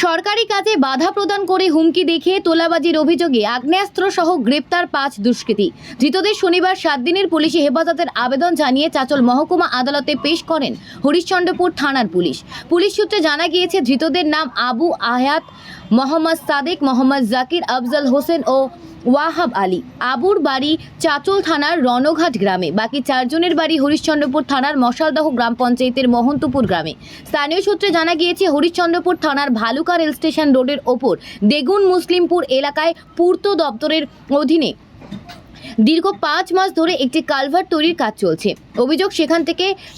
সরকারি কাজে বাধা প্রদান করে হুমকি দেখিয়ে তোলাবাজির অভিযোগে আগ্নেয়াস্ত্র সহ গ্রেপ্তার ৫ দুষ্কৃতী। ধৃতদের শনিবার ৭ দিনের পুলিশি হেফাজতের আবেদন জানিয়ে চাঁচল মহকুমা আদালতে পেশ করেন হরিশ্চন্দ্রপুর থানার পুলিশ। পুলিশ সূত্রে জানা গিয়েছে, ধৃতদের নাম আবু আয়াত, মোহাম্মদ সাদেক, মোহাম্মদ জাকির, আফজল হোসেন ও ওয়াহাব আলী। আবুর বাড়ি চাঁচল থানার রণঘাট গ্রামে, বাকি 4 জনের বাড়ি হরিশ্চন্দ্রপুর থানার মশালদহ গ্রাম পঞ্চায়েতের মহন্তপুর গ্রামে। স্থানীয় সূত্রে জানা গিয়েছে, হরিশ্চন্দ্রপুর থানার ভালুকা রেল স্টেশন রোডের ওপর দেগুন মুসলিমপুর এলাকায় পূর্ত দপ্তরের অধীনে দীর্ঘ 5 মাস ধরে একটি কালভার্ট তৈরির কাজ চলছে। অভিযোগ,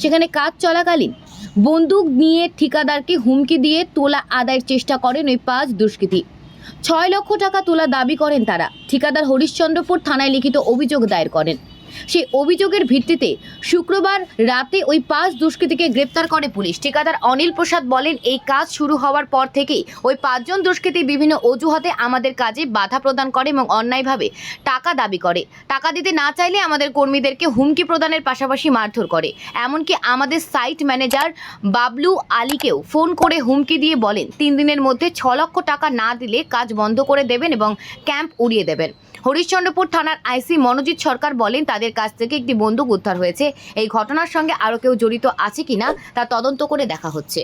সেখানে কাজ চলাকালীন বন্দুক নিয়ে ঠিকাদারকে হুমকি দিয়ে তোলা আদায়ের চেষ্টা করেন ওই 5 দুষ্কৃতী। 6 লক্ষ টাকা তোলা দাবি করেন তারা। ঠিকাদার হরিশ্চন্দ্রপুর থানায় লিখিত অভিযোগ দায়ের করেন। সেই অভিযোগের ভিত্তিতে শুক্রবার রাতে ওই 5 দুষ্কৃতীকে গ্রেপ্তার করে পুলিশ। ঠিকাদার অনিল প্রসাদ বলেন, এই কাজ শুরু হওয়ার পর থেকেই ওই 5 জন দুষ্কৃতী বিভিন্ন অজুহাতে আমাদের কাজে বাধা প্রদান করে এবং অন্যায়ভাবে টাকা দাবি করে। টাকা দিতে না চাইলে আমাদের কর্মীদেরকে হুমকি প্রদানের পাশাপাশি মারধর করে। এমনকি আমাদের সাইট ম্যানেজার বাবলু আলীকেও ফোন করে হুমকি দিয়ে বলেন, 3 দিনের মধ্যে 6 লক্ষ টাকা না দিলে কাজ বন্ধ করে দেবেন এবং ক্যাম্প উড়িয়ে দেবেন। হরিশ্চন্দ্রপুর থানার আইসি মনোজিৎ সরকার বলেন, তাদের কাছ থেকে একটি বন্দুক উদ্ধার হয়েছে। এই ঘটনার সঙ্গে আরও কেউ জড়িত আছে কিনা তা তদন্ত করে দেখা হচ্ছে।